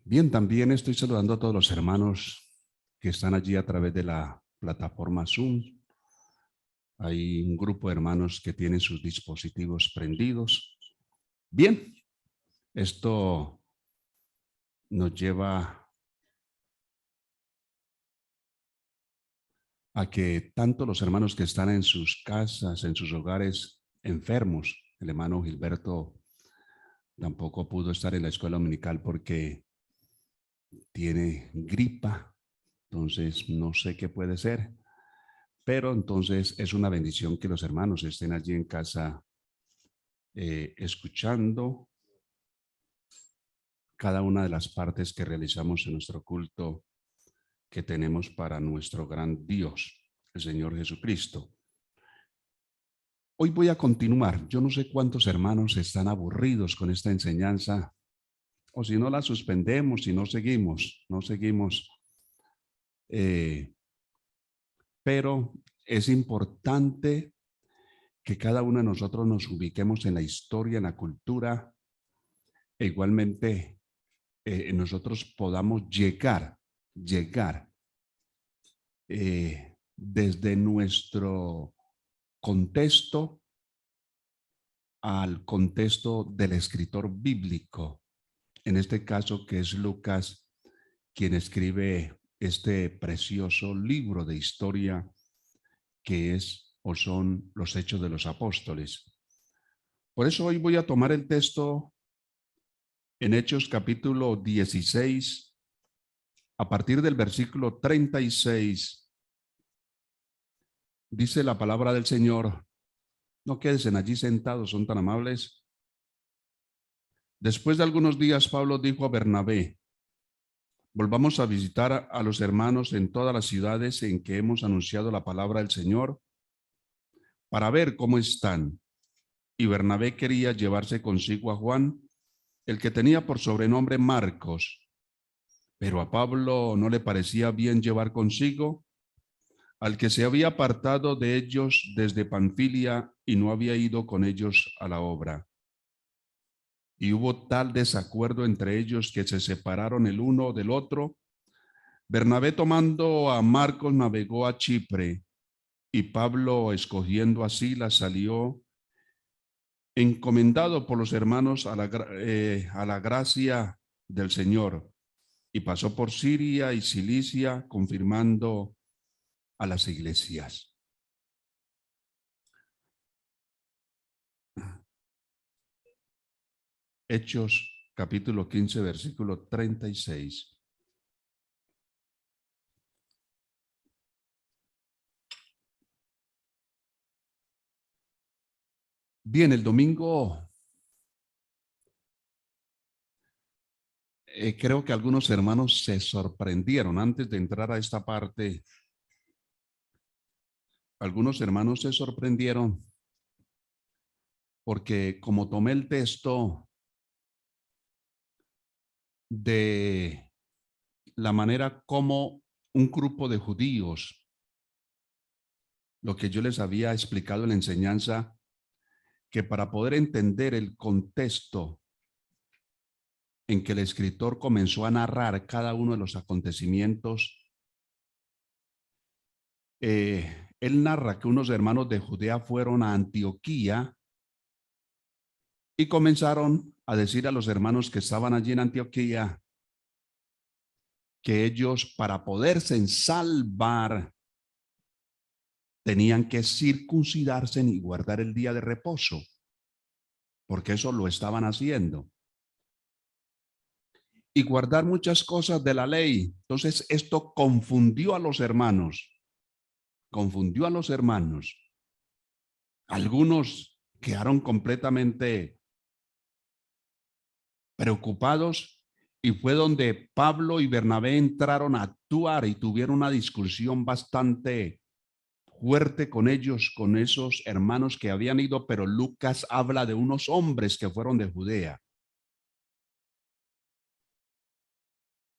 Bien, también estoy saludando a todos los hermanos que están allí a través de la plataforma Zoom. Hay un grupo de hermanos que tienen sus dispositivos prendidos. Bien, esto nos lleva a que tanto los hermanos que están en sus casas, en sus hogares, enfermos, el hermano Gilberto tampoco pudo estar en la escuela dominical porque tiene gripa, entonces no sé qué puede ser. Pero entonces es una bendición que los hermanos estén allí en casa escuchando cada una de las partes que realizamos en nuestro culto que tenemos para nuestro gran Dios, el Señor Jesucristo. Hoy voy a continuar. Yo no sé cuántos hermanos están aburridos con esta enseñanza, o si no la suspendemos, si no seguimos. Eh, pero es importante que cada uno de nosotros nos ubiquemos en la historia, en la cultura, e igualmente nosotros podamos llegar desde nuestro contexto al contexto del escritor bíblico, en este caso que es Lucas, quien escribe este precioso libro de historia que es o son los Hechos de los Apóstoles. Por eso hoy voy a tomar el texto en Hechos capítulo 16, a partir del versículo 36, dice la palabra del Señor. No quédense allí sentados, son tan amables. Después de algunos días, Pablo dijo a Bernabé: volvamos a visitar a los hermanos en todas las ciudades en que hemos anunciado la palabra del Señor para ver cómo están. Y Bernabé quería llevarse consigo a Juan, el que tenía por sobrenombre Marcos, pero a Pablo no le parecía bien llevar consigo al que se había apartado de ellos desde Panfilia y no había ido con ellos a la obra. Y hubo tal desacuerdo entre ellos que se separaron el uno del otro. Bernabé, tomando a Marcos, navegó a Chipre, y Pablo, escogiendo a Silas, salió encomendado por los hermanos a la gracia del Señor, y pasó por Siria y Cilicia, confirmando a las iglesias. Hechos capítulo 15, versículo 36. Bien, el domingo creo que algunos hermanos se sorprendieron antes de entrar a esta parte. Algunos hermanos se sorprendieron porque como tomé el texto de la manera como un grupo de judíos, lo que yo les había explicado en la enseñanza, que para poder entender el contexto en que el escritor comenzó a narrar cada uno de los acontecimientos, él narra que unos hermanos de Judea fueron a Antioquía y comenzaron a decir a los hermanos que estaban allí en Antioquía que ellos, para poderse salvar, tenían que circuncidarse y guardar el día de reposo, porque eso lo estaban haciendo, y guardar muchas cosas de la ley. Entonces esto confundió a los hermanos, Algunos quedaron completamente preocupados, y fue donde Pablo y Bernabé entraron a actuar y tuvieron una discusión bastante fuerte con ellos, con esos hermanos que habían ido, pero Lucas habla de unos hombres que fueron de Judea.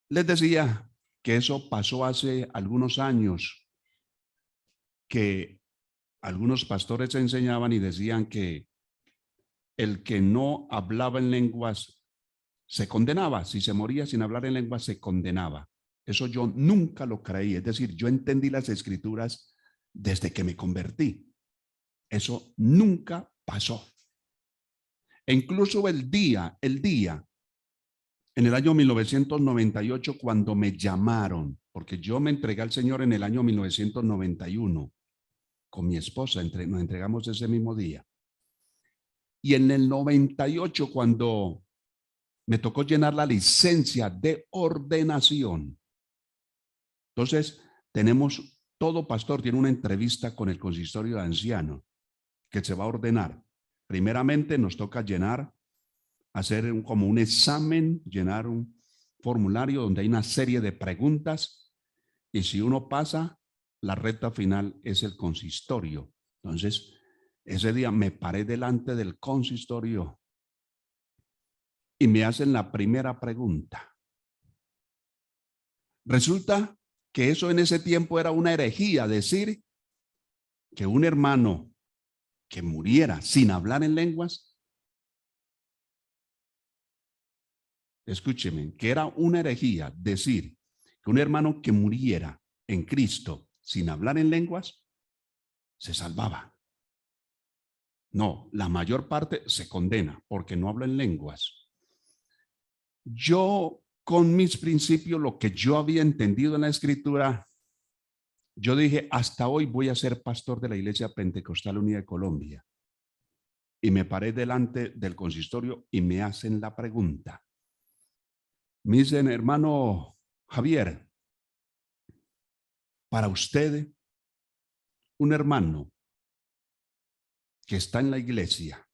Les decía que eso pasó hace algunos años, que algunos pastores enseñaban y decían que el que no hablaba en lenguas se condenaba. Si se moría sin hablar en lengua, se condenaba. Eso yo nunca lo creí. Es decir, yo entendí las escrituras desde que me convertí. Eso nunca pasó. E incluso el día, en el año 1998, cuando me llamaron, porque yo me entregué al Señor en el año 1991, con mi esposa, nos entregamos ese mismo día. Y en el 98, cuando me tocó llenar la licencia de ordenación. Entonces, todo pastor tiene una entrevista con el consistorio de ancianos que se va a ordenar. Primeramente nos toca hacer como un examen, llenar un formulario donde hay una serie de preguntas y si uno pasa, la recta final es el consistorio. Entonces, ese día me paré delante del consistorio y me hacen la primera pregunta. Resulta que eso en ese tiempo era una herejía, decir que un hermano que muriera sin hablar en lenguas, escúcheme, que era una herejía decir que un hermano que muriera en Cristo sin hablar en lenguas, se salvaba. No, la mayor parte se condena porque no habla en lenguas. Yo, con mis principios, lo que yo había entendido en la Escritura, yo dije, hasta hoy voy a ser pastor de la Iglesia Pentecostal Unida de Colombia. Y me paré delante del consistorio y me hacen la pregunta. Me dicen, hermano Javier, para usted, un hermano que está en la iglesia,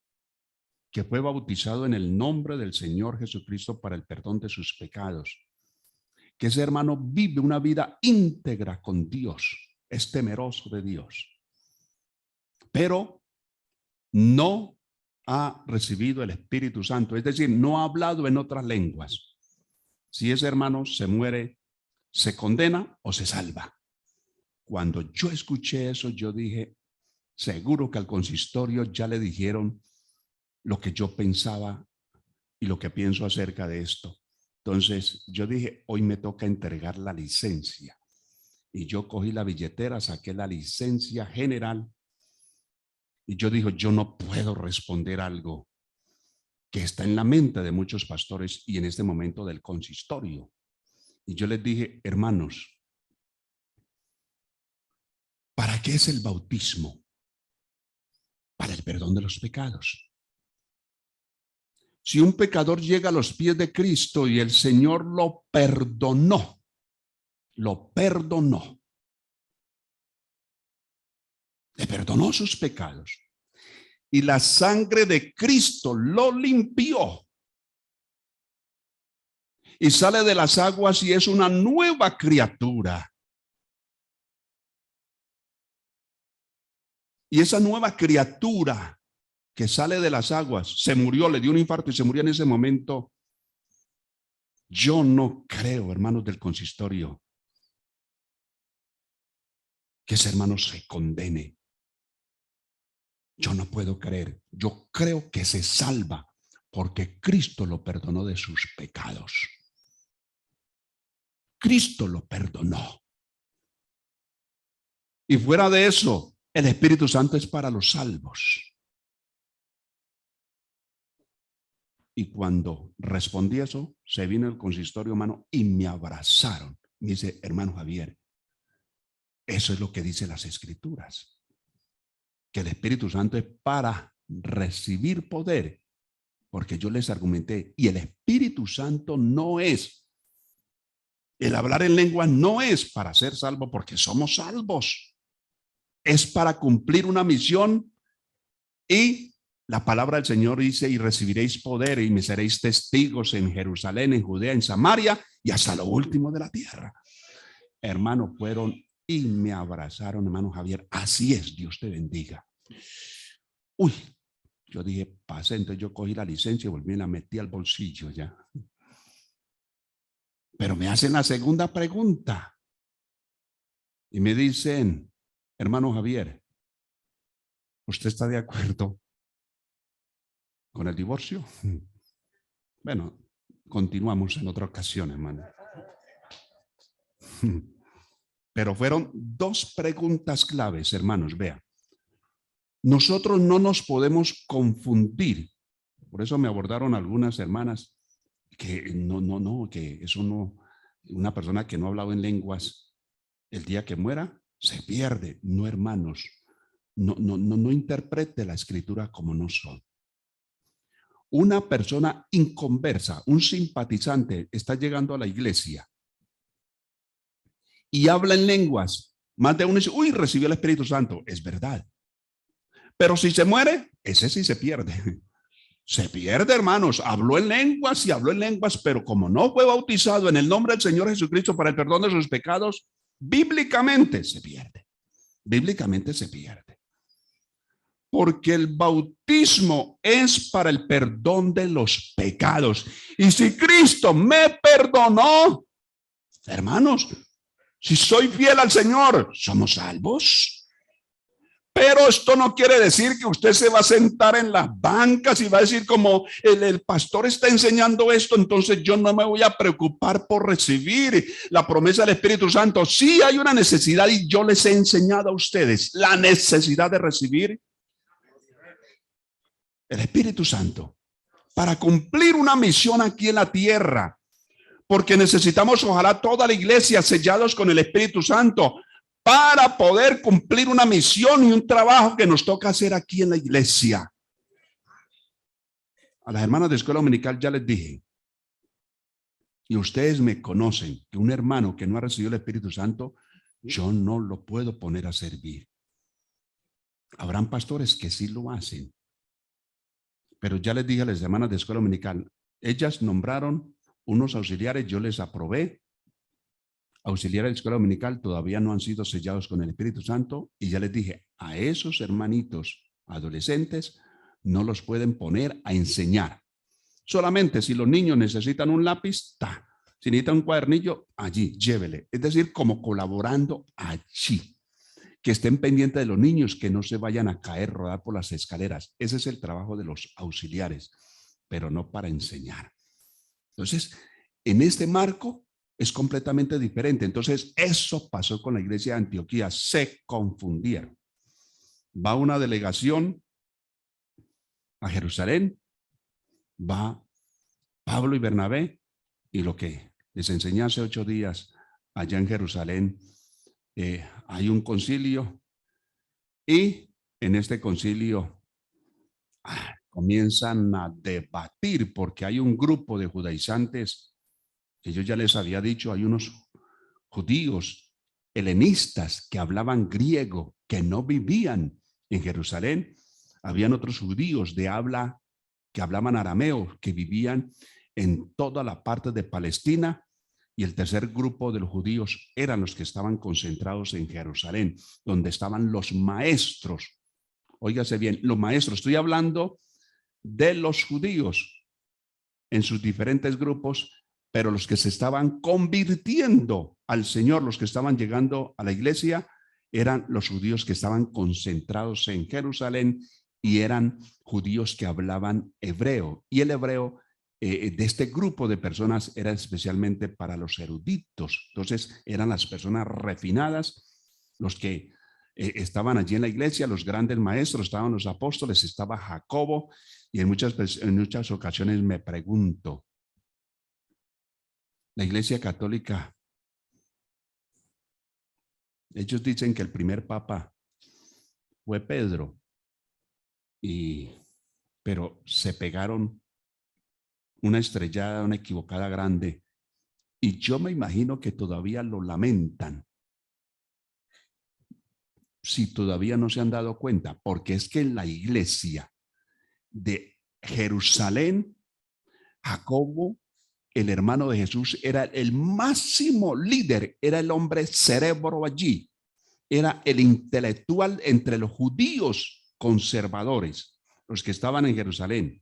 que fue bautizado en el nombre del Señor Jesucristo para el perdón de sus pecados, que ese hermano vive una vida íntegra con Dios, es temeroso de Dios, pero no ha recibido el Espíritu Santo, es decir, no ha hablado en otras lenguas. Si ese hermano se muere, ¿se condena o se salva? Cuando yo escuché eso, yo dije, seguro que al consistorio ya le dijeron lo que yo pensaba y lo que pienso acerca de esto. Entonces yo dije, hoy me toca entregar la licencia. Y yo cogí la billetera, saqué la licencia general y yo dije, yo no puedo responder algo que está en la mente de muchos pastores y en este momento del consistorio. Y yo les dije, hermanos, ¿para qué es el bautismo? Para el perdón de los pecados. Si un pecador llega a los pies de Cristo y el Señor lo perdonó, le perdonó sus pecados y la sangre de Cristo lo limpió y sale de las aguas y es una nueva criatura. Y esa nueva criatura que sale de las aguas, se murió, le dio un infarto y se murió en ese momento. Yo no creo, hermanos del consistorio, que ese hermano se condene. Yo no puedo creer. Yo creo que se salva porque Cristo lo perdonó de sus pecados. Cristo lo perdonó. Y fuera de eso, el Espíritu Santo es para los salvos. Y cuando respondí eso, se vino el consistorio, hermano, y me abrazaron. Me dice, hermano Javier, eso es lo que dicen las Escrituras. Que el Espíritu Santo es para recibir poder. Porque yo les argumenté, y el Espíritu Santo no es, el hablar en lengua no es para ser salvo porque somos salvos. Es para cumplir una misión y la palabra del Señor dice, y recibiréis poder y me seréis testigos en Jerusalén, en Judea, en Samaria y hasta lo último de la tierra. Hermanos, fueron y me abrazaron, hermano Javier. Así es, Dios te bendiga. Uy, yo dije, pasé, entonces yo cogí la licencia y volví y la metí al bolsillo ya. Pero me hacen la segunda pregunta y me dicen, hermano Javier, ¿usted está de acuerdo con el divorcio? Bueno, Continuamos en otra ocasión, hermano. Pero fueron dos preguntas claves, hermanos. Vean, nosotros no nos podemos confundir. Por eso me abordaron algunas hermanas que que eso no, una persona que no ha hablado en lenguas, el día que muera, se pierde. No, hermanos, no interprete la escritura como no son. Una persona inconversa, un simpatizante, está llegando a la iglesia y habla en lenguas. Más de uno dice, uy, recibió el Espíritu Santo. Es verdad. Pero si se muere, ese sí se pierde. Se pierde, hermanos. Habló en lenguas y habló en lenguas, pero como no fue bautizado en el nombre del Señor Jesucristo para el perdón de sus pecados, bíblicamente se pierde. Bíblicamente se pierde. Porque el bautismo es para el perdón de los pecados. Y si Cristo me perdonó, hermanos, si soy fiel al Señor, somos salvos. Pero esto no quiere decir que usted se va a sentar en las bancas y va a decir como el pastor está enseñando esto, entonces yo no me voy a preocupar por recibir la promesa del Espíritu Santo. Sí hay una necesidad y yo les he enseñado a ustedes la necesidad de recibir el Espíritu Santo para cumplir una misión aquí en la tierra. Porque necesitamos, ojalá, toda la iglesia sellados con el Espíritu Santo para poder cumplir una misión y un trabajo que nos toca hacer aquí en la iglesia. A las hermanas de escuela dominical ya les dije, y ustedes me conocen, que un hermano que no ha recibido el Espíritu Santo, yo no lo puedo poner a servir. Habrán pastores que sí lo hacen. Pero ya les dije a las hermanas de escuela dominical, ellas nombraron unos auxiliares, yo les aprobé. Auxiliares de escuela dominical todavía no han sido sellados con el Espíritu Santo y ya les dije, a esos hermanitos adolescentes no los pueden poner a enseñar. Solamente si los niños necesitan un lápiz, si necesitan un cuadernillo, allí, llévele. Es decir, como colaborando allí. Que estén pendientes de los niños, que no se vayan a caer, rodar por las escaleras. Ese es el trabajo de los auxiliares, pero no para enseñar. Entonces, en este marco es completamente diferente. Entonces, eso pasó con la iglesia de Antioquía. Se confundieron. Va una delegación a Jerusalén, va Pablo y Bernabé, y lo que les enseñé hace 8 días allá en Jerusalén, hay un concilio y en este concilio comienzan a debatir porque hay un grupo de judaizantes que yo ya les había dicho, hay unos judíos helenistas que hablaban griego, que no vivían en Jerusalén. Habían otros judíos de habla que hablaban arameo, que vivían en toda la parte de Palestina. Y el tercer grupo de los judíos eran los que estaban concentrados en Jerusalén, donde estaban los maestros. Óigase bien, los maestros, estoy hablando de los judíos en sus diferentes grupos, pero los que se estaban convirtiendo al Señor, los que estaban llegando a la iglesia, eran los judíos que estaban concentrados en Jerusalén y eran judíos que hablaban hebreo. Y el hebreo de este grupo de personas era especialmente para los eruditos. Entonces eran las personas refinadas, los que estaban allí en la iglesia, los grandes maestros, estaban los apóstoles, estaba Jacobo, y en muchas ocasiones me pregunto, la iglesia católica, ellos dicen que el primer papa fue Pedro, pero se pegaron una estrellada, una equivocada grande, y yo me imagino que todavía lo lamentan. Si todavía no se han dado cuenta, porque es que en la iglesia de Jerusalén, Jacobo, el hermano de Jesús, era el máximo líder, era el hombre cerebro allí, era el intelectual entre los judíos conservadores, los que estaban en Jerusalén.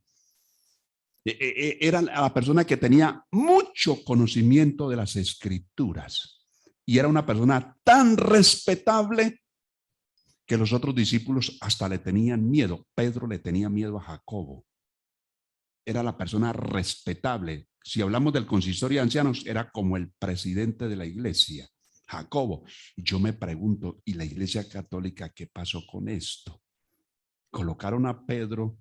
Era la persona que tenía mucho conocimiento de las escrituras y era una persona tan respetable que los otros discípulos hasta le tenían miedo. Pedro le tenía miedo a Jacobo. Era la persona respetable. si hablamos del consistorio de ancianos, era como el presidente de la iglesia, Jacobo. Y yo me pregunto, ¿y la iglesia católica qué pasó con esto? Colocaron a Pedro,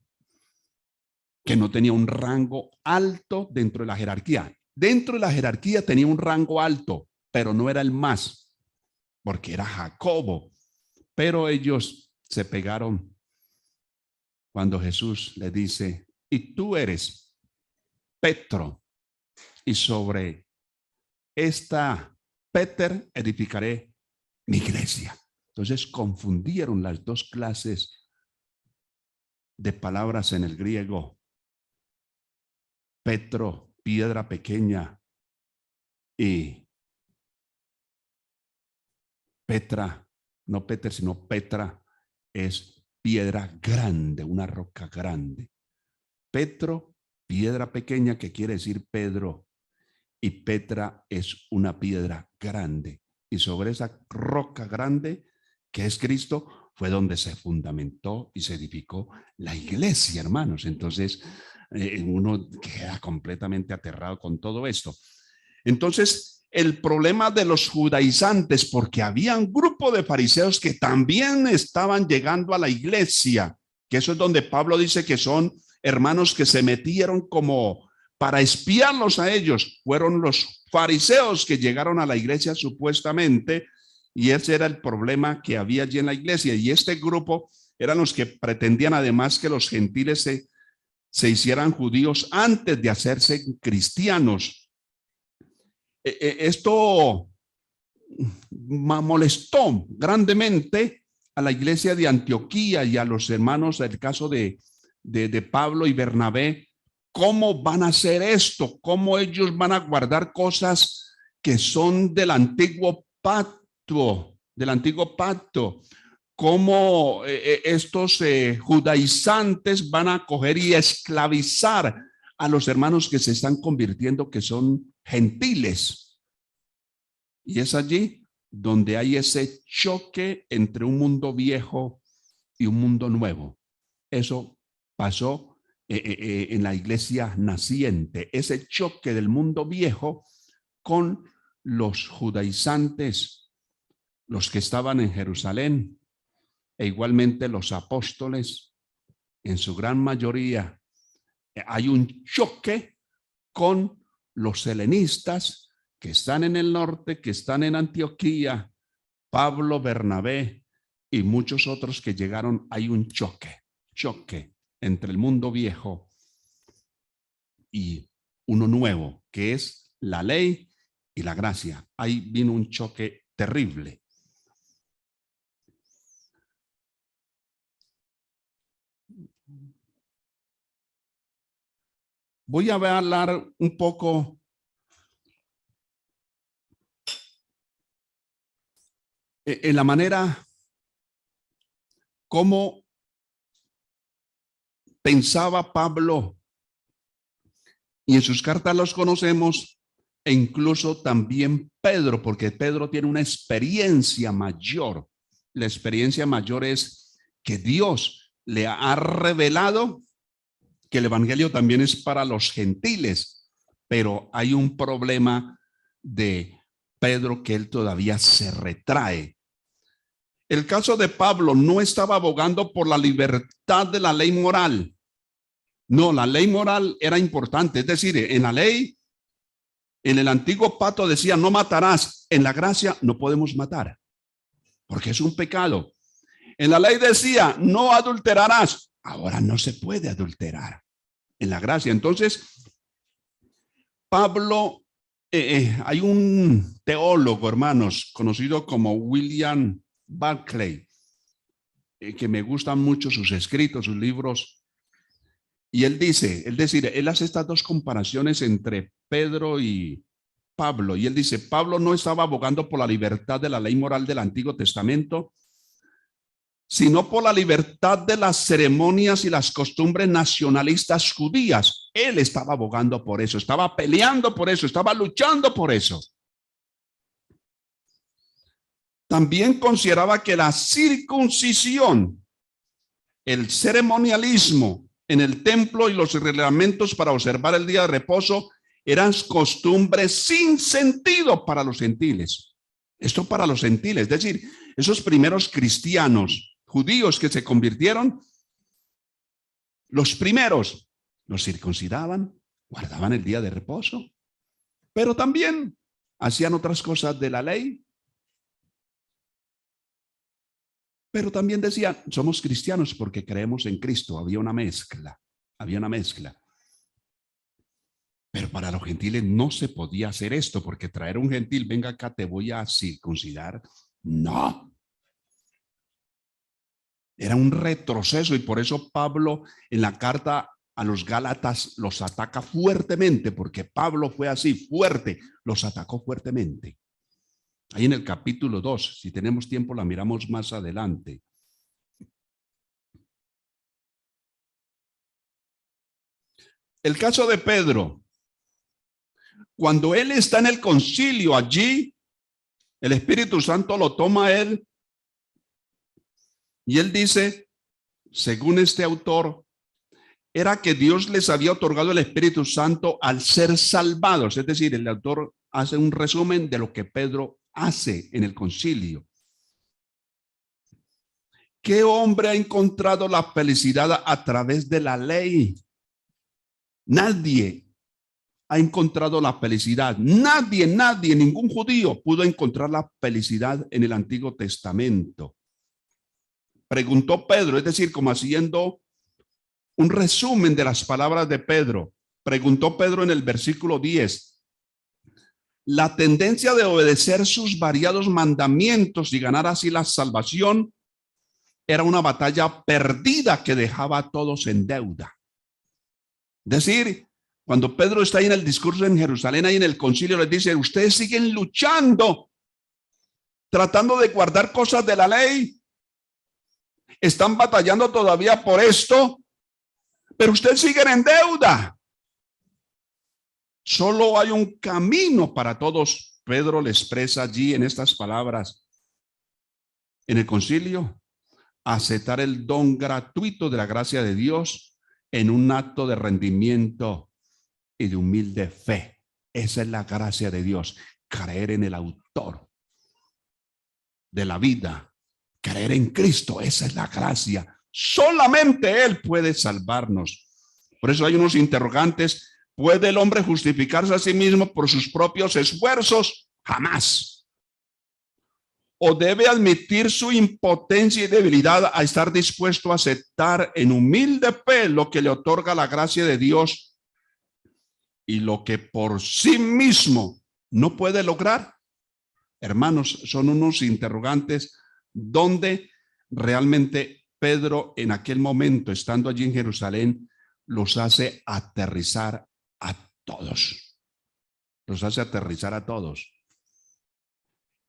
que no tenía un rango alto dentro de la jerarquía. Dentro de la jerarquía tenía un rango alto, pero no era el más, porque era Jacobo. Pero ellos se pegaron cuando Jesús le dice, y tú eres Petro, y sobre esta Peter edificaré mi iglesia. Entonces confundieron las dos clases de palabras en el griego. Petro, piedra pequeña, y Petra, no Peter, sino Petra, es piedra grande, una roca grande. Petro, piedra pequeña, que quiere decir Pedro, y Petra es una piedra grande. Y sobre esa roca grande, que es Cristo, fue donde se fundamentó y se edificó la iglesia, hermanos. Entonces, uno queda completamente aterrado con todo esto. Entonces, el problema de los judaizantes, porque había un grupo de fariseos que también estaban llegando a la iglesia, que eso es donde Pablo dice que son hermanos que se metieron como para espiarlos a ellos. Fueron los fariseos que llegaron a la iglesia supuestamente, y ese era el problema que había allí en la iglesia. Y este grupo eran los que pretendían además que los gentiles se hicieran judíos antes de hacerse cristianos. Esto molestó grandemente a la iglesia de Antioquía y a los hermanos del caso de Pablo y Bernabé. ¿Cómo van a hacer esto? ¿Cómo ellos van a guardar cosas que son del antiguo pacto? ¿Cómo estos judaizantes van a coger y esclavizar a los hermanos que se están convirtiendo, que son gentiles? Y es allí donde hay ese choque entre un mundo viejo y un mundo nuevo. Eso pasó en la iglesia naciente, ese choque del mundo viejo con los judaizantes, los que estaban en Jerusalén, e igualmente los apóstoles, en su gran mayoría. Hay un choque con los helenistas que están en el norte, que están en Antioquía, Pablo, Bernabé y muchos otros que llegaron. Hay un choque entre el mundo viejo y uno nuevo, que es la ley y la gracia. Ahí vino un choque terrible. Voy a hablar un poco en la manera como pensaba Pablo, y en sus cartas los conocemos, e incluso también Pedro, porque Pedro tiene una experiencia mayor. La experiencia mayor es que Dios le ha revelado que el evangelio también es para los gentiles, pero hay un problema de Pedro, que él todavía se retrae. El caso de Pablo, no estaba abogando por la libertad de la ley moral. No, la ley moral era importante. Es decir, en la ley, en el antiguo pacto decía no matarás. En la gracia no podemos matar, porque es un pecado. En la ley decía no adulterarás. Ahora no se puede adulterar en la gracia. Entonces, Pablo, hay un teólogo, hermanos, conocido como William Barclay, que me gustan mucho sus escritos, sus libros. Y él dice, él hace estas dos comparaciones entre Pedro y Pablo. Y él dice, Pablo no estaba abogando por la libertad de la ley moral del Antiguo Testamento, sino por la libertad de las ceremonias y las costumbres nacionalistas judías. Él estaba abogando por eso, estaba peleando por eso, estaba luchando por eso. También consideraba que la circuncisión, el ceremonialismo en el templo y los reglamentos para observar el día de reposo eran costumbres sin sentido para los gentiles. Esto para los gentiles, es decir, esos primeros cristianos judíos que se convirtieron, los primeros los circuncidaban, guardaban el día de reposo, pero también hacían otras cosas de la ley. Pero también decían, somos cristianos porque creemos en Cristo. Había una mezcla. Pero para los gentiles no se podía hacer esto, porque traer un gentil, venga acá, te voy a circuncidar. No. Era un retroceso, y por eso Pablo en la carta a los Gálatas los ataca fuertemente, porque Pablo fue así, fuerte, los atacó fuertemente. Ahí en el capítulo 2, si tenemos tiempo la miramos más adelante. El caso de Pedro, cuando él está en el concilio allí, el Espíritu Santo lo toma a él y él dice, según este autor, era que Dios les había otorgado el Espíritu Santo al ser salvados. Es decir, el autor hace un resumen de lo que Pedro hace en el concilio. ¿Qué hombre ha encontrado la felicidad a través de la ley? Nadie ha encontrado la felicidad. Nadie, ningún judío pudo encontrar la felicidad en el Antiguo Testamento. Preguntó Pedro, es decir, como haciendo un resumen de las palabras de Pedro. Preguntó Pedro en el versículo 10. La tendencia de obedecer sus variados mandamientos y ganar así la salvación era una batalla perdida que dejaba a todos en deuda. Es decir, cuando Pedro está ahí en el discurso en Jerusalén, ahí en el concilio, les dice, ustedes siguen luchando, tratando de guardar cosas de la ley. Están batallando todavía por esto, pero ustedes siguen en deuda. Solo hay un camino para todos. Pedro le expresa allí en estas palabras en el concilio: aceptar el don gratuito de la gracia de Dios en un acto de rendimiento y de humilde fe. Esa es la gracia de Dios. Creer en el autor de la vida, creer en Cristo, esa es la gracia. Solamente Él puede salvarnos. Por eso hay unos interrogantes. ¿Puede el hombre justificarse a sí mismo por sus propios esfuerzos? Jamás. ¿O debe admitir su impotencia y debilidad a estar dispuesto a aceptar en humilde fe lo que le otorga la gracia de Dios y lo que por sí mismo no puede lograr? Hermanos, son unos interrogantes donde realmente Pedro en aquel momento, estando allí en Jerusalén, los hace aterrizar a todos. Los hace aterrizar a todos.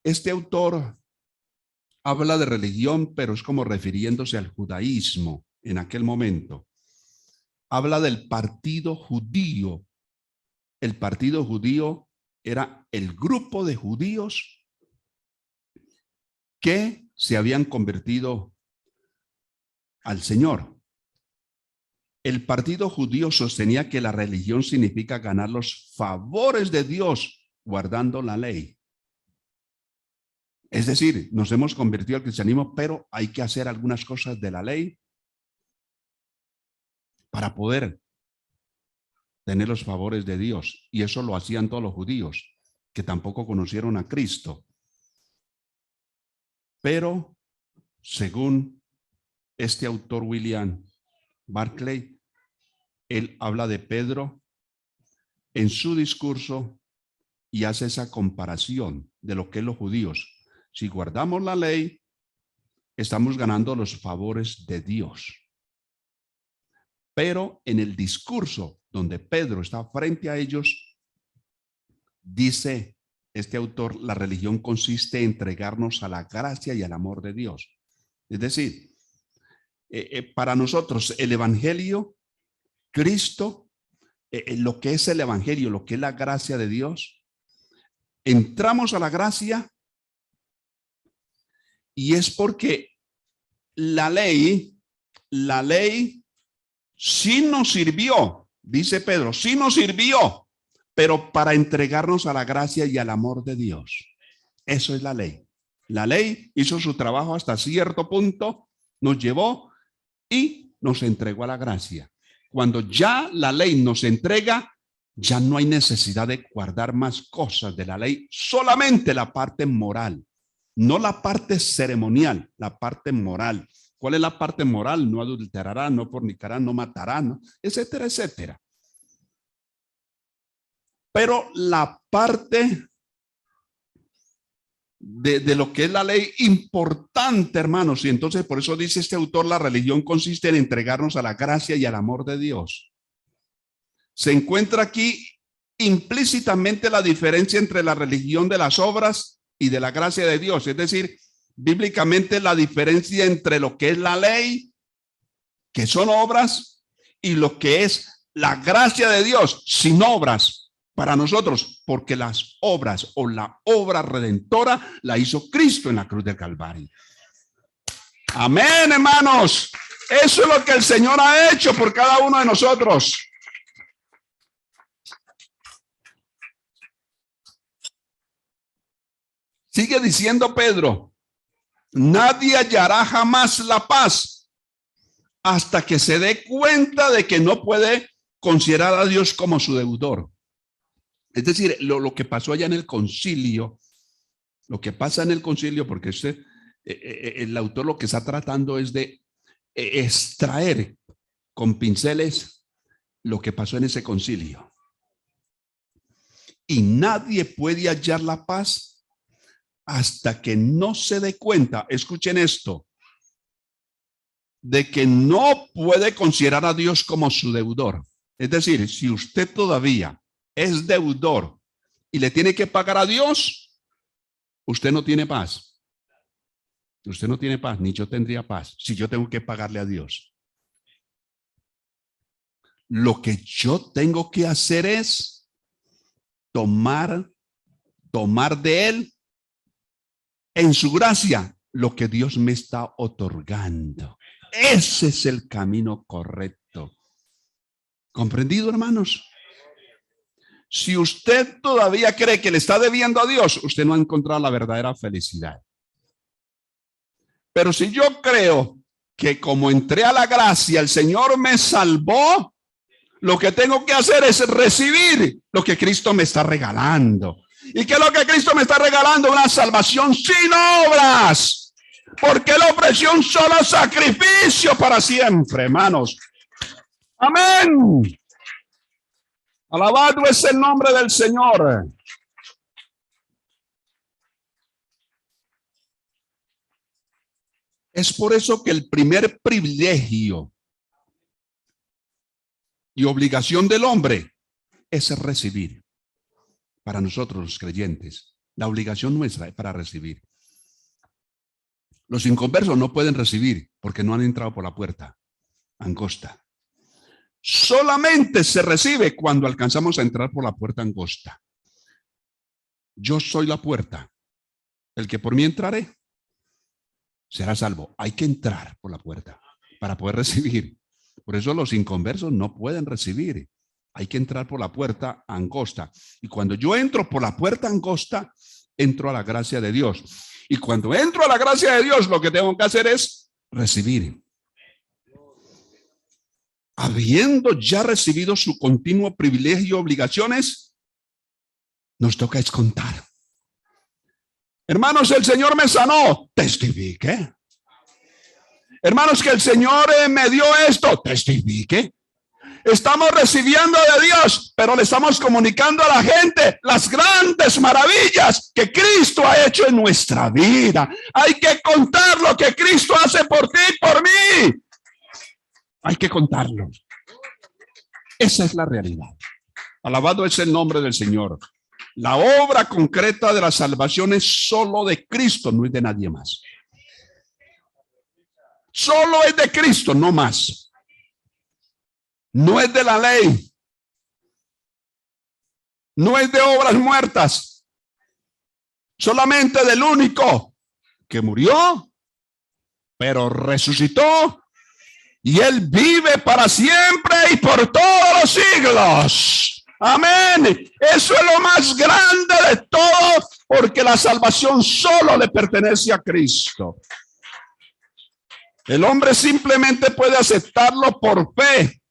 Este autor habla de religión, pero es como refiriéndose al judaísmo en aquel momento. Habla del partido judío. El partido judío era el grupo de judíos que se habían convertido al Señor. El partido judío sostenía que la religión significa ganar los favores de Dios guardando la ley. Es decir, nos hemos convertido al cristianismo, pero hay que hacer algunas cosas de la ley para poder tener los favores de Dios. Y eso lo hacían todos los judíos, que tampoco conocieron a Cristo. Pero, según este autor William Barclay, él habla de Pedro en su discurso y hace esa comparación de lo que es los judíos. Si guardamos la ley, estamos ganando los favores de Dios. Pero en el discurso donde Pedro está frente a ellos, dice este autor, la religión consiste en entregarnos a la gracia y al amor de Dios. Es decir, para nosotros el evangelio, Cristo, lo que es el evangelio, lo que es la gracia de Dios, entramos a la gracia y es porque la ley sí nos sirvió, dice Pedro, sí nos sirvió pero para entregarnos a la gracia y al amor de Dios. Eso es la ley. La ley hizo su trabajo hasta cierto punto, nos llevó y nos entregó a la gracia. Cuando ya la ley nos entrega, ya no hay necesidad de guardar más cosas de la ley, solamente la parte moral, no la parte ceremonial, la parte moral. ¿Cuál es la parte moral? No adulterará, no fornicará, no matará, ¿no? Etcétera, etcétera. Pero la parte de lo que es la ley importante, hermanos, y entonces por eso dice este autor, la religión consiste en entregarnos a la gracia y al amor de Dios. Se encuentra aquí implícitamente la diferencia entre la religión de las obras y de la gracia de Dios, es decir, bíblicamente la diferencia entre lo que es la ley, que son obras, y lo que es la gracia de Dios sin obras para nosotros, porque las obras o la obra redentora la hizo Cristo en la cruz del Calvario. Amén, hermanos. Eso es lo que el Señor ha hecho por cada uno de nosotros. Sigue diciendo Pedro, nadie hallará jamás la paz hasta que se dé cuenta de que no puede considerar a Dios como su deudor. Es decir, lo que pasó allá en el concilio, lo que pasa en el concilio, porque el autor lo que está tratando es de extraer con pinceles lo que pasó en ese concilio. Y nadie puede hallar la paz hasta que no se dé cuenta, escuchen esto, de que no puede considerar a Dios como su deudor. Es decir, si usted todavía es deudor y le tiene que pagar a Dios, usted no tiene paz. Usted no tiene paz, ni yo tendría paz si yo tengo que pagarle a Dios. Lo que yo tengo que hacer es tomar de Él en su gracia lo que Dios me está otorgando. Ese es el camino correcto. ¿Comprendido, hermanos? Si usted todavía cree que le está debiendo a Dios, usted no ha encontrado la verdadera felicidad. Pero si yo creo que como entré a la gracia, el Señor me salvó, lo que tengo que hacer es recibir lo que Cristo me está regalando. ¿Y qué es lo que Cristo me está regalando? Una salvación sin obras. Porque Él ofreció un solo sacrificio para siempre, hermanos. Amén. Alabado es el nombre del Señor. Es por eso que el primer privilegio y obligación del hombre es recibir. Para nosotros los creyentes, la obligación nuestra es para recibir. Los inconversos no pueden recibir porque no han entrado por la puerta angosta. Solamente se recibe cuando alcanzamos a entrar por la puerta angosta. Yo soy la puerta. El que por mí entrare será salvo. Hay que entrar por la puerta para poder recibir. Por eso los inconversos no pueden recibir. Hay que entrar por la puerta angosta. Y cuando yo entro por la puerta angosta, entro a la gracia de Dios. Y cuando entro a la gracia de Dios, lo que tengo que hacer es recibir. Habiendo ya recibido su continuo privilegio y obligaciones, nos toca es contar. Hermanos, el Señor me sanó, testifique. Hermanos, que el Señor me dio esto, testifique. Estamos recibiendo de Dios, pero le estamos comunicando a la gente las grandes maravillas que Cristo ha hecho en nuestra vida. Hay que contar lo que Cristo hace por ti y por mí. Hay que contarlo. Esa es la realidad. Alabado es el nombre del Señor. La obra concreta de la salvación es solo de Cristo, no es de nadie más. Solo es de Cristo, no más. No es de la ley. No es de obras muertas. Solamente del único que murió, pero resucitó. Y Él vive para siempre y por todos los siglos. Amén. Eso es lo más grande de todo, porque la salvación solo le pertenece a Cristo. El hombre simplemente puede aceptarlo por fe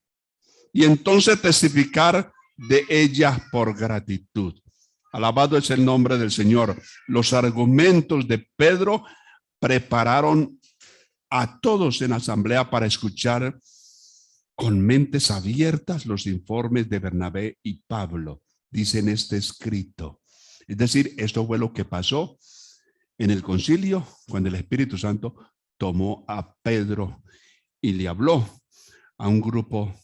y entonces testificar de ella por gratitud. Alabado es el nombre del Señor. Los argumentos de Pedro prepararon a todos en la asamblea para escuchar con mentes abiertas los informes de Bernabé y Pablo. Dice en este escrito. Es decir, esto fue lo que pasó en el concilio cuando el Espíritu Santo tomó a Pedro y le habló a un grupo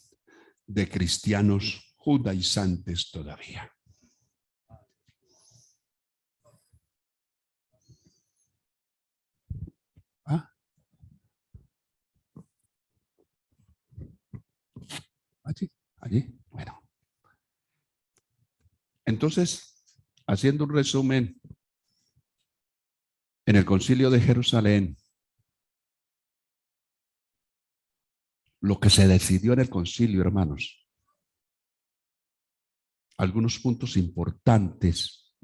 de cristianos judaizantes todavía. ¿Ah? Allí. Bueno. Entonces, haciendo un resumen, en el concilio de Jerusalén, lo que se decidió en el concilio, hermanos, algunos puntos importantes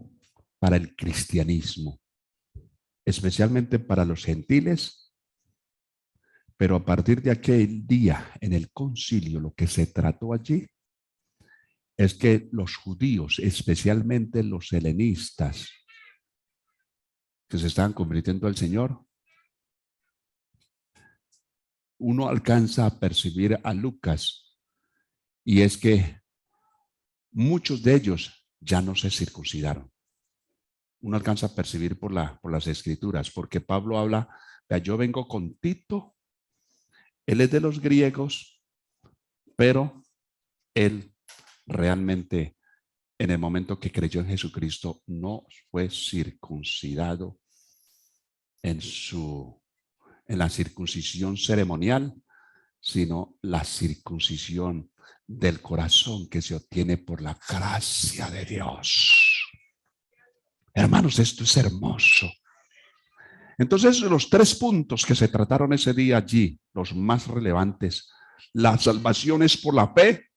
para el cristianismo, especialmente para los gentiles, pero a partir de aquel día en el concilio, lo que se trató allí es que los judíos, especialmente los helenistas, que se estaban convirtiendo al Señor, uno alcanza a percibir a Lucas, y es que muchos de ellos ya no se circuncidaron. Uno alcanza a percibir por las escrituras, porque Pablo habla, yo vengo con Tito, él es de los griegos, pero él realmente en el momento que creyó en Jesucristo no fue circuncidado en la circuncisión ceremonial, sino la circuncisión del corazón que se obtiene por la gracia de Dios. Hermanos, esto es hermoso. Entonces, los 3 puntos que se trataron ese día allí, los más relevantes: la salvación es por la fe,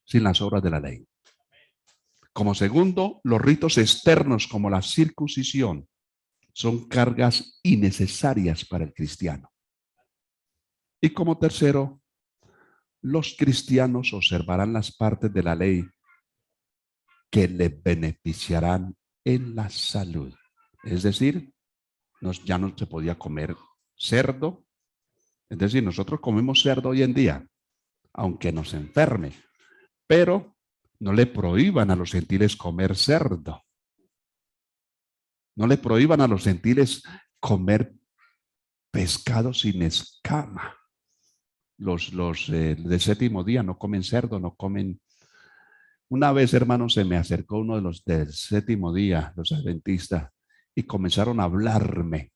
sin las obras de la ley. Como segundo, los ritos externos como la circuncisión son cargas innecesarias para el cristiano. Y como tercero, los cristianos observarán las partes de la ley que les beneficiarán en la salud. Es decir, ya no se podía comer cerdo. Es decir, nosotros comemos cerdo hoy en día, aunque nos enferme, pero no le prohíban a los gentiles comer cerdo. No le prohíban a los gentiles comer pescado sin escama. Los del 7º día no comen cerdo, no comen. Una vez, hermano, se me acercó uno de los del 7º día, los adventistas, y comenzaron a hablarme.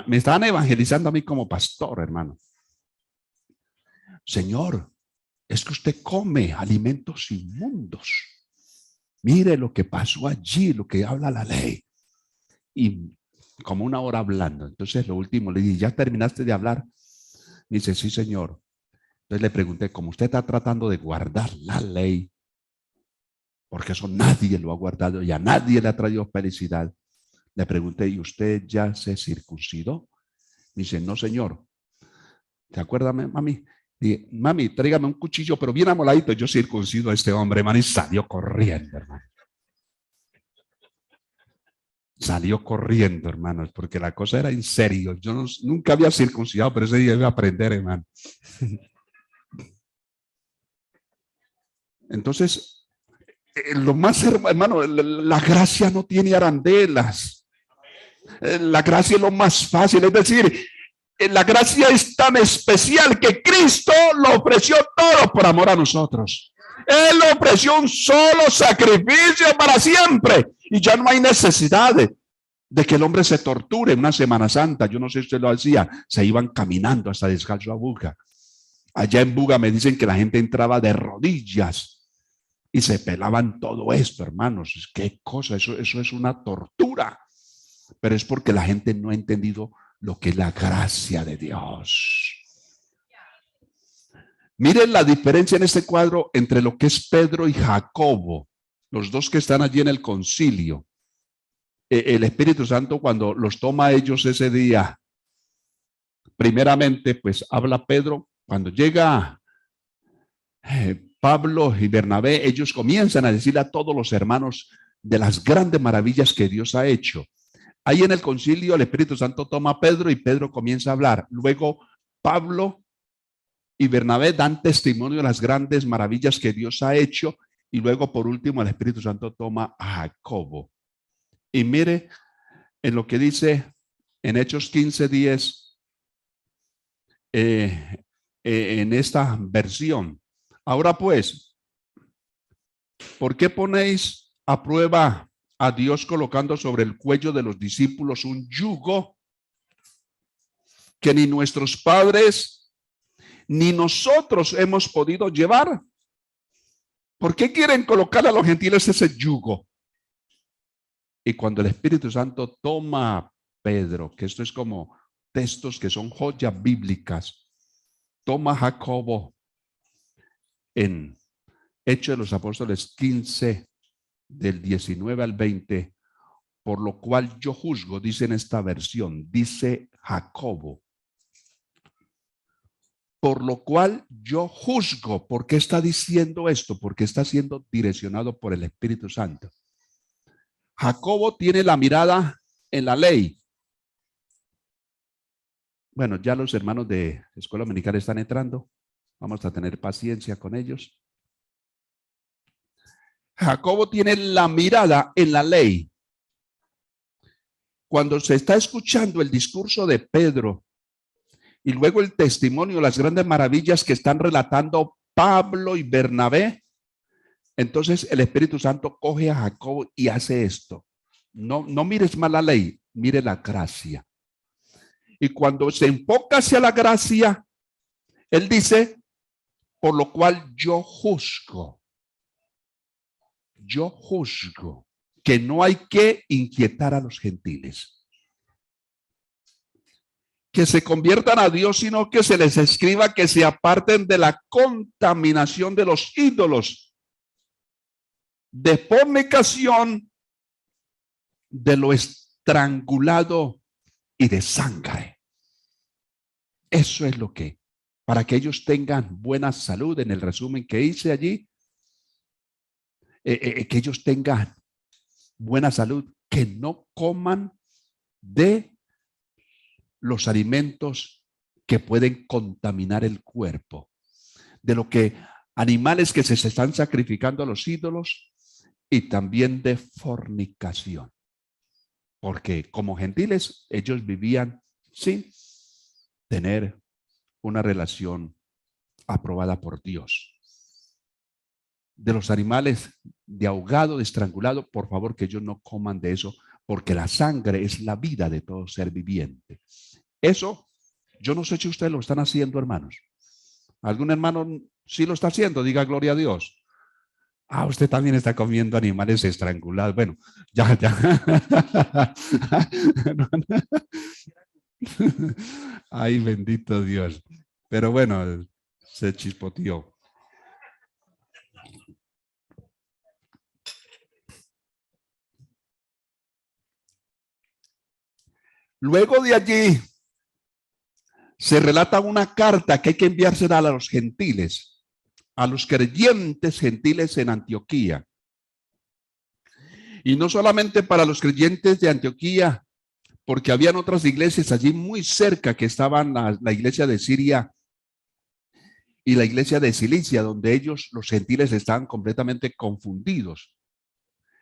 Me estaban evangelizando a mí como pastor, hermano. Señor, es que usted come alimentos inmundos. Mire lo que pasó allí, lo que habla la ley. Y como 1 hora hablando. Entonces, lo último, le dije, ¿ya terminaste de hablar? Me dice, sí, señor. Entonces le pregunté, como usted está tratando de guardar la ley, porque eso nadie lo ha guardado y a nadie le ha traído felicidad, le pregunté, ¿y usted ya se circuncidó? Me dice, no, señor. ¿Te acuerdas, mami? Dije, mami, tráigame un cuchillo, pero bien amoladito. Yo circuncido a este hombre, hermano, y salió corriendo, hermano. Salió corriendo, hermanos, porque la cosa era en serio. Yo nunca había circuncidado, pero ese día iba a aprender, hermano. Entonces, lo más, hermano, la gracia no tiene arandelas. La gracia es lo más fácil, es decir, la gracia es tan especial que Cristo lo ofreció todo por amor a nosotros. Él ofreció un solo sacrificio para siempre y ya no hay necesidad de que el hombre se torture en una Semana Santa. Yo no sé si usted lo hacía, se iban caminando hasta descalzo a Buga. Allá en Buga me dicen que la gente entraba de rodillas y se pelaban todo esto, hermanos. Qué cosa, eso es una tortura. Pero es porque la gente no ha entendido lo que es la gracia de Dios. Miren la diferencia en este cuadro entre lo que es Pedro y Jacobo, los dos que están allí en el concilio. El Espíritu Santo, cuando los toma a ellos ese día, primeramente, pues habla Pedro. Cuando llega Pablo y Bernabé, ellos comienzan a decirle a todos los hermanos de las grandes maravillas que Dios ha hecho. Ahí en el concilio el Espíritu Santo toma a Pedro y Pedro comienza a hablar. Luego Pablo y Bernabé dan testimonio de las grandes maravillas que Dios ha hecho. Y luego por último el Espíritu Santo toma a Jacobo. Y mire en lo que dice en Hechos 15:10, en esta versión. Ahora pues, ¿por qué ponéis a prueba a Dios colocando sobre el cuello de los discípulos un yugo que ni nuestros padres ni nosotros hemos podido llevar? ¿Por qué quieren colocar a los gentiles ese yugo? Y cuando el Espíritu Santo toma a Pedro, que esto es como textos que son joyas bíblicas, toma a Jacobo en Hechos de los Apóstoles 15, del 19 al 20, por lo cual yo juzgo, dice en esta versión, dice Jacobo, por lo cual yo juzgo. ¿Por qué está diciendo esto? Porque está siendo direccionado por el Espíritu Santo. Jacobo tiene la mirada en la ley. Bueno, ya los hermanos de Escuela Dominical están entrando. Vamos a tener paciencia con ellos. Jacobo tiene la mirada en la ley. Cuando se está escuchando el discurso de Pedro y luego el testimonio, las grandes maravillas que están relatando Pablo y Bernabé, entonces el Espíritu Santo coge a Jacobo y hace esto. No mires mal la ley, mire la gracia. Y cuando se enfoca hacia la gracia, él dice, por lo cual yo juzgo que no hay que inquietar a los gentiles, que se conviertan a Dios, sino que se les escriba que se aparten de la contaminación de los ídolos, de fornicación, de lo estrangulado y de sangre. Eso es lo que, para que ellos tengan buena salud, en el resumen que hice allí, que ellos tengan buena salud, que no coman de los alimentos que pueden contaminar el cuerpo, de lo que animales que se están sacrificando a los ídolos y también de fornicación. Porque como gentiles ellos vivían sin tener una relación aprobada por Dios. De los animales de ahogado, de estrangulado, por favor que ellos no coman de eso, porque la sangre es la vida de todo ser viviente. Eso, yo no sé si ustedes lo están haciendo, hermanos. ¿Algún hermano sí lo está haciendo? Diga gloria a Dios. Ah, usted también está comiendo animales estrangulados. Bueno, ya. Ay, bendito Dios. Pero bueno, se chispoteó. Luego de allí se relata una carta que hay que enviársela a los gentiles, a los creyentes gentiles en Antioquía. Y no solamente para los creyentes de Antioquía, porque habían otras iglesias allí muy cerca que estaban la iglesia de Siria y la iglesia de Cilicia, donde ellos, los gentiles, estaban completamente confundidos.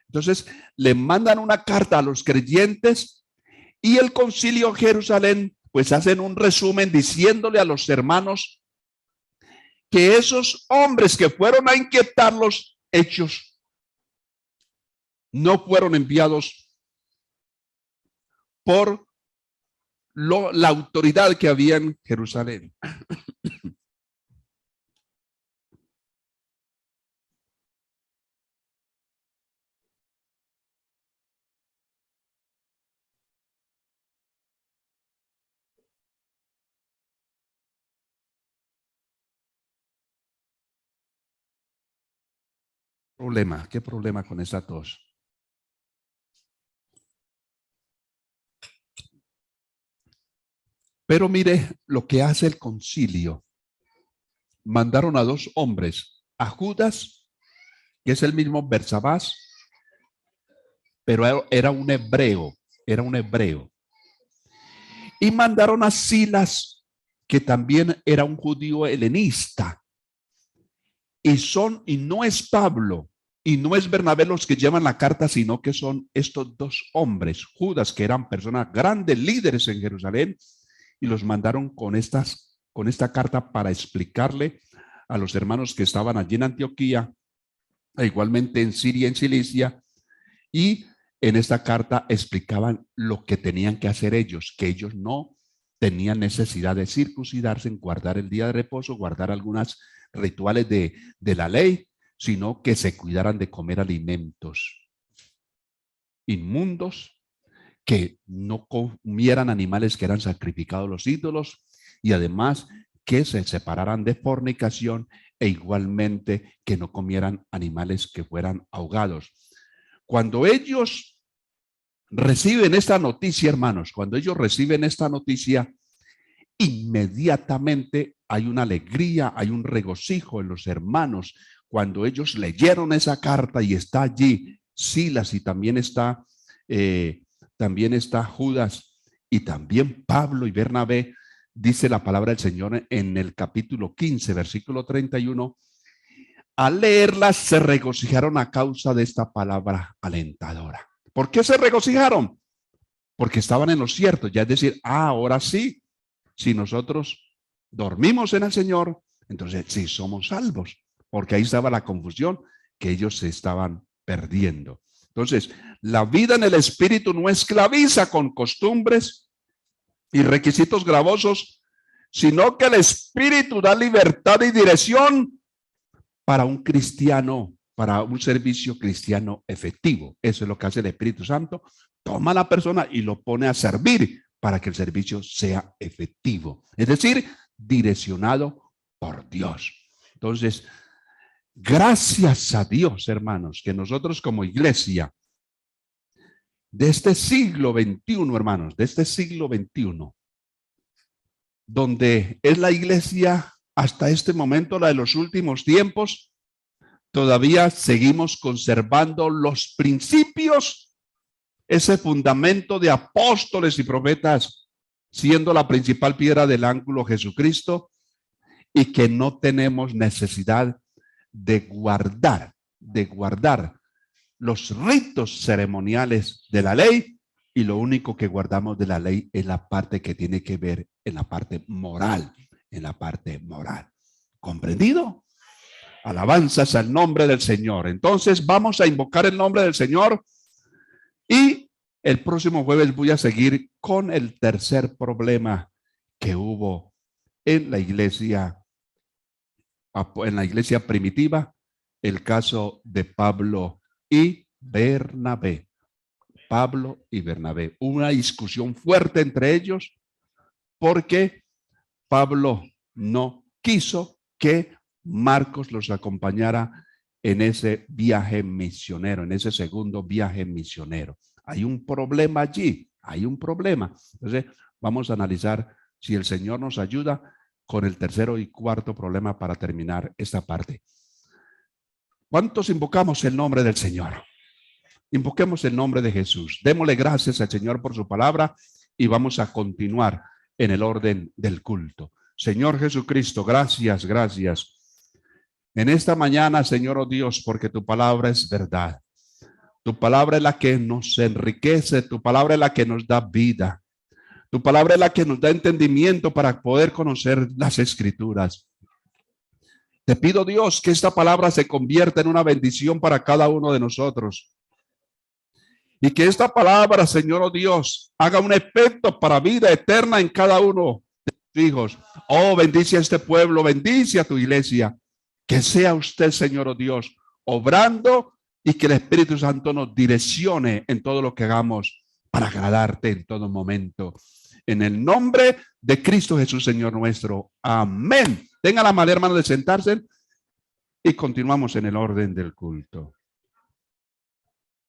Entonces, le mandan una carta a los creyentes y el concilio de Jerusalén, pues hacen un resumen diciéndole a los hermanos que esos hombres que fueron a inquietarlos, hechos, no fueron enviados por la autoridad que había en Jerusalén. Problema, ¿qué problema con esta tos? Pero mire lo que hace el concilio. Mandaron a dos hombres, a Judas, que es el mismo Bersabás, pero era un hebreo. Y mandaron a Silas, que también era un judío helenista. Y no es Pablo y no es Bernabé los que llevan la carta, sino que son estos dos hombres, Judas, que eran personas grandes, líderes en Jerusalén, y los mandaron con esta carta para explicarle a los hermanos que estaban allí en Antioquía, e igualmente en Siria, en Cilicia, y en esta carta explicaban lo que tenían que hacer ellos, que ellos no tenían necesidad de circuncidarse, en guardar el día de reposo, guardar algunas rituales de la ley, sino que se cuidaran de comer alimentos inmundos, que no comieran animales que eran sacrificados a los ídolos, y además que se separaran de fornicación, e igualmente que no comieran animales que fueran ahogados. Cuando ellos reciben esta noticia, hermanos, cuando ellos reciben esta noticia, inmediatamente hay una alegría, hay un regocijo en los hermanos. Cuando ellos leyeron esa carta y está allí Silas y también está Judas y también Pablo y Bernabé, dice la palabra del Señor en el capítulo 15, versículo 31, al leerlas se regocijaron a causa de esta palabra alentadora. ¿Por qué se regocijaron? Porque estaban en lo cierto, ya es decir, ahora sí, si nosotros dormimos en el Señor, entonces sí somos salvos, porque ahí estaba la confusión que ellos se estaban perdiendo. Entonces, la vida en el Espíritu no esclaviza con costumbres y requisitos gravosos, sino que el Espíritu da libertad y dirección para un cristiano, para un servicio cristiano efectivo. Eso es lo que hace el Espíritu Santo. Toma a la persona y lo pone a servir para que el servicio sea efectivo. Es decir, direccionado por Dios. Entonces, gracias a Dios, hermanos, que nosotros como iglesia de este siglo XXI, hermanos, de este siglo XXI, donde es la iglesia hasta este momento, la de los últimos tiempos, todavía seguimos conservando los principios, ese fundamento de apóstoles y profetas, siendo la principal piedra del ángulo Jesucristo, y que no tenemos necesidad de guardar los ritos ceremoniales de la ley, y lo único que guardamos de la ley es la parte que tiene que ver en la parte moral, ¿Comprendido? Alabanzas al nombre del Señor. Entonces vamos a invocar el nombre del Señor, y el próximo jueves voy a seguir con el tercer problema que hubo en la iglesia primitiva, el caso de Pablo y Bernabé. Pablo y Bernabé. Una discusión fuerte entre ellos porque Pablo no quiso que Marcos los acompañara en ese viaje misionero, en ese segundo viaje misionero. Hay un problema allí, hay un problema. Entonces, vamos a analizar si el Señor nos ayuda con el tercero y cuarto problema para terminar esta parte. ¿Cuántos invocamos el nombre del Señor? Invoquemos el nombre de Jesús. Démosle gracias al Señor por su palabra y vamos a continuar en el orden del culto. Señor Jesucristo, gracias, gracias. En esta mañana, Señor, oh Dios, porque tu palabra es verdad. Tu palabra es la que nos enriquece, tu palabra es la que nos da vida. Tu palabra es la que nos da entendimiento para poder conocer las Escrituras. Te pido, Dios, que esta palabra se convierta en una bendición para cada uno de nosotros. Y que esta palabra, Señor, oh Dios, haga un efecto para vida eterna en cada uno de tus hijos. Oh, bendice a este pueblo, bendice a tu iglesia. Que sea usted, Señor, oh Dios, obrando, y que el Espíritu Santo nos direccione en todo lo que hagamos para agradarte en todo momento. En el nombre de Cristo Jesús, Señor nuestro. Amén. Tenga la manera, hermano, de sentarse. Y continuamos en el orden del culto.